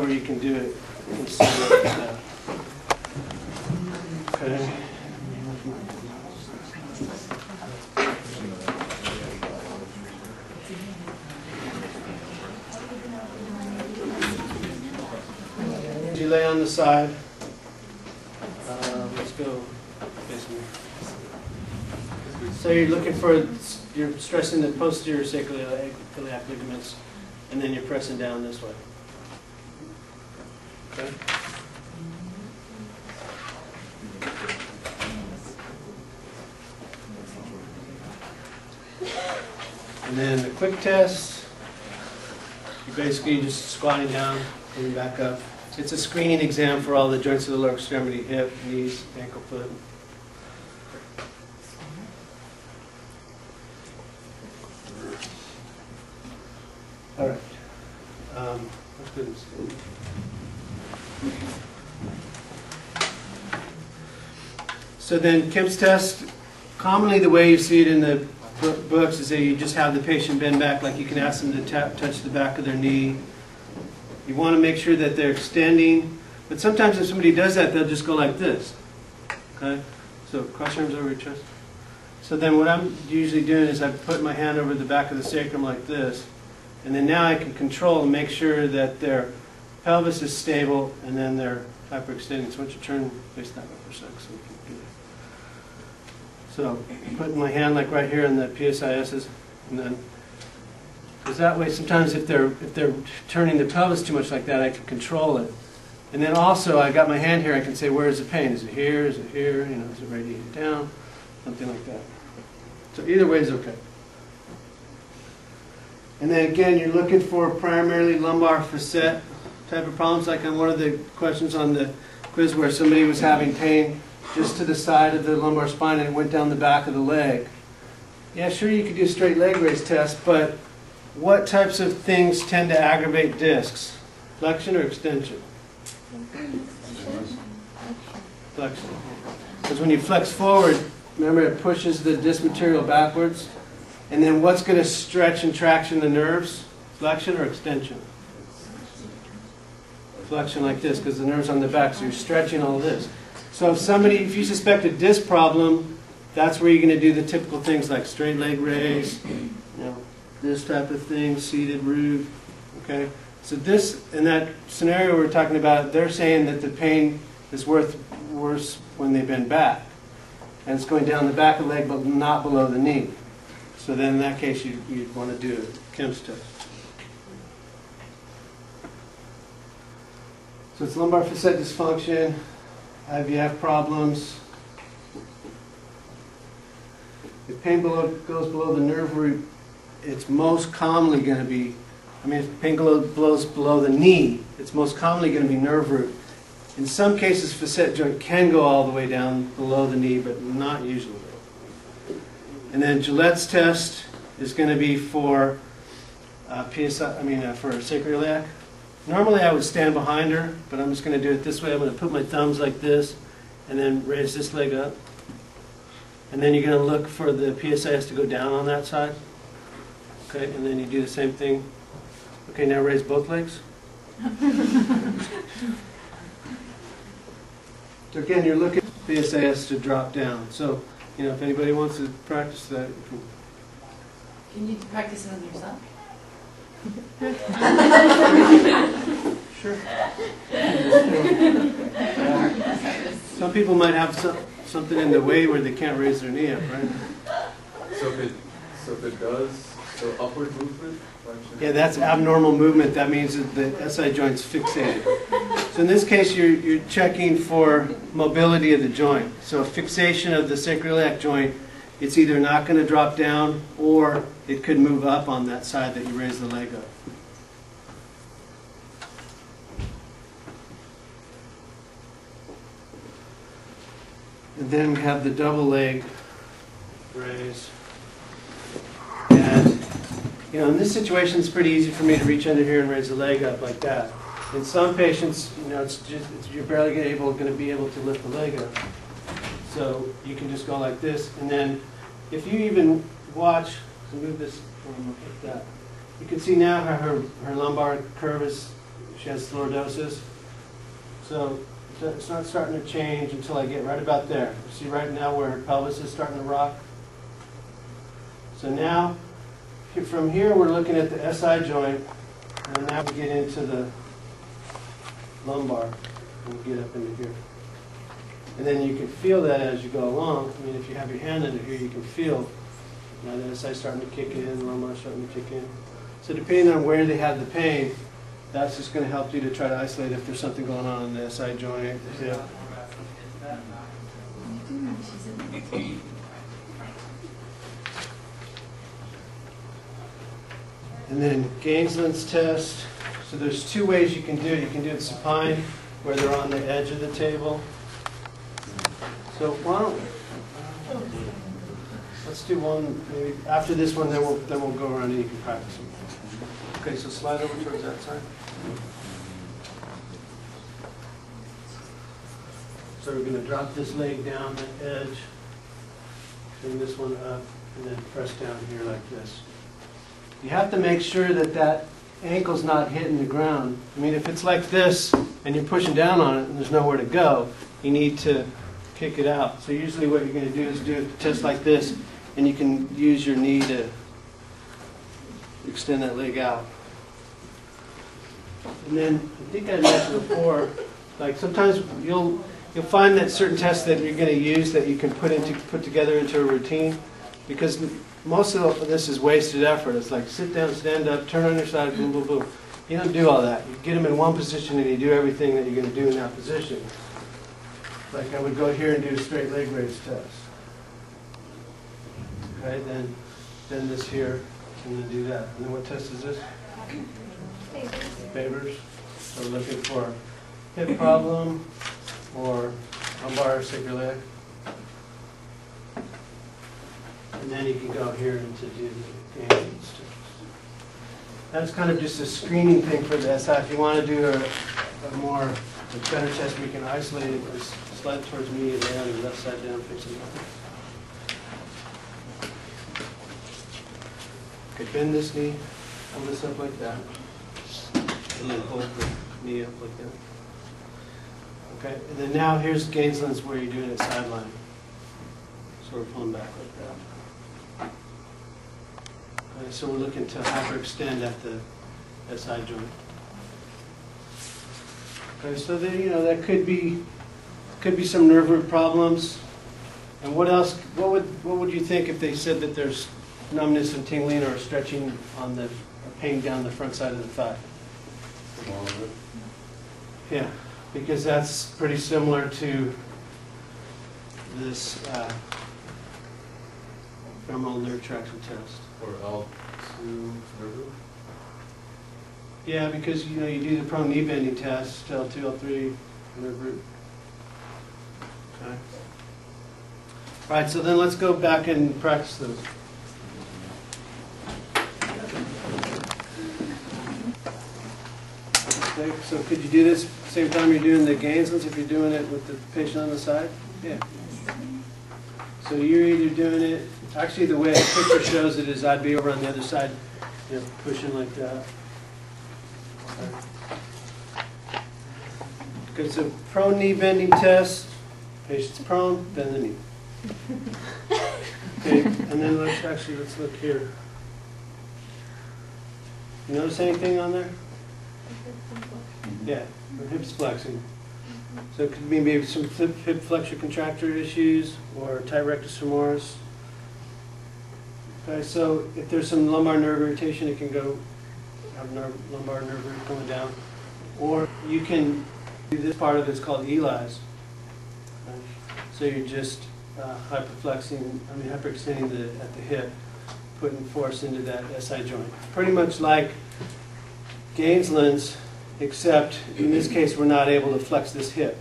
Or you can do it. You can see it. Okay. You lay on the side. Let's go. So you're looking for, you're stressing the posterior sacroiliac ligaments, and then you're pressing down this way. Okay. And then the quick test, you're basically just squatting down, coming back up. It's a screening exam for all the joints of the lower extremity, hip, knees, ankle, foot. All right. That's good. So then Kemp's test, commonly the way you see it in the books is that you just have the patient bend back, like you can ask them to touch the back of their knee. You want to make sure that they're extending, but sometimes if somebody does that, they'll just go like this. Okay? So cross your arms over your chest. So then what I'm usually doing is I put my hand over the back of the sacrum like this, and then now I can control and make sure that their pelvis is stable, and then they're hyperextending. So why don't you turn face that way for a sec so we can do that. So putting my hand like right here in the PSISs, and then, because that way sometimes if they're turning the pelvis too much like that, I can control it. And then also I got my hand here, I can say, where is the pain? Is it here? Is it here? You know, is it radiating down? Something like that. So either way is okay. And then again, you're looking for primarily lumbar facet type of problems, like on one of the questions on the quiz where somebody was having pain just to the side of the lumbar spine and it went down the back of the leg. Yeah, sure, you could do a straight leg raise test, but what types of things tend to aggravate discs? Flexion or extension? Flexion. Because when you flex forward, remember it pushes the disc material backwards. And then what's going to stretch and traction the nerves? Flexion or extension? Flexion like this, because the nerve's on the back, so you're stretching all this. So if you suspect a disc problem, that's where you're going to do the typical things like straight leg raise, you know, this type of thing, seated root. Okay. So this, in that scenario we're talking about, they're saying that the pain is worse when they bend back, and it's going down the back of the leg, but not below the knee. So then in that case, you'd want to do a Kemp's test. So it's lumbar facet dysfunction, IVF problems. If pain goes below the nerve root, it's most commonly going to be, if pain goes below the knee, it's most commonly going to be nerve root. In some cases, facet joint can go all the way down below the knee, but not usually. And then Gillette's test is going to be for for sacroiliac. Normally I would stand behind her, but I'm just going to do it this way. I'm going to put my thumbs like this, and then raise this leg up. And then you're going to look for the PSIS to go down on that side. Okay, and then you do the same thing. Okay, now raise both legs. So again, you're looking for PSIS to drop down. So, if anybody wants to practice that. Can you practice it on yourself? Sure. Some people might have something in the way where they can't raise their knee up, right? So if it does, so upward movement? Yeah, that's abnormal movement. That means that the SI joint's fixated. So in this case, you're checking for mobility of the joint. So fixation of the sacroiliac joint, it's either not going to drop down or it could move up on that side that you raise the leg up. And then we have the double leg raise. And in this situation, it's pretty easy for me to reach under here and raise the leg up like that. In some patients, you're barely going to be able to lift the leg up. So you can just go like this, and then if you even watch, so move this like that, you can see now how her lumbar curve is She has lordosis. So it's not starting to change until I get right about there. See right now where her pelvis is starting to rock? So now, from here we're looking at the SI joint, and now we get into the lumbar, and we get up into here. And then you can feel that as you go along. I mean, if you have your hand under here, you can feel now the SI starting to kick in, the lumbar starting to kick in. So depending on where they have the pain, that's just going to help you to try to isolate if there's something going on in the SI joint, the hip. And then Gainsland's test. So there's two ways you can do it. You can do it supine, where they're on the edge of the table. So why don't let's do one maybe after this one, then we'll go around and you can practice them. Okay, so slide over towards that side. So we're going to drop this leg down the edge, bring this one up, and then press down here like this. You have to make sure that that ankle's not hitting the ground. I mean, if it's like this and you're pushing down on it and there's nowhere to go, you need to kick it out. So usually what you're going to do is do it just like this, and you can use your knee to extend that leg out. And then, I think I mentioned before, like sometimes you'll find that certain tests that you're going to use that you can put together into a routine, because most of this is wasted effort. It's like sit down, stand up, turn on your side, boom, boom, boom. You don't do all that. You get them in one position and you do everything that you're going to do in that position. Like I would go here and do a straight leg raise test. Okay, then this here, and then do that. And then what test is this? Favors. So we're looking for hip problem or lumbar sacroiliac. And then you can go here and to do the Gainsland's test. That's kind of just a screening thing for the SI. If you want to do a better test where you can isolate it, just slide towards me and lay on your left side down facing up. Okay, bend this knee, hold this up like that, and then hold the knee up like that. Okay, and then now here's Gainsland's where you're doing it sideline. Sort of pulling back like that. Okay, so we're looking to hyperextend at the SI joint. Okay, so then that could be some nerve root problems. And what else? What would you think if they said that there's numbness and tingling or stretching on the or pain down the front side of the thigh? Yeah, because that's pretty similar to this femoral nerve traction test. Or L2 nerve root? Yeah, because you do the prone knee bending test, L2, L3 nerve root. Okay. All right, so then let's go back and practice those. Okay, so could you do this same time you're doing the Gainsland's if you're doing it with the patient on the side? Yeah. So you're either doing it, actually the way the picture shows it is I'd be over on the other side, pushing like that. Okay, it's a prone knee bending test. Patient's prone, bend the knee. Okay, and then let's look here. You notice anything on there? Yeah, or hips flexing. So it could be maybe some hip flexor contractor issues or tight rectus femoris. Okay, so if there's some lumbar nerve irritation, it can go have lumbar nerve root going down. Or you can do this part of it's called Eli's. Okay? So you're just hyperextending at the hip, putting force into that SI joint. Pretty much like Gainsland's, except in this case we're not able to flex this hip.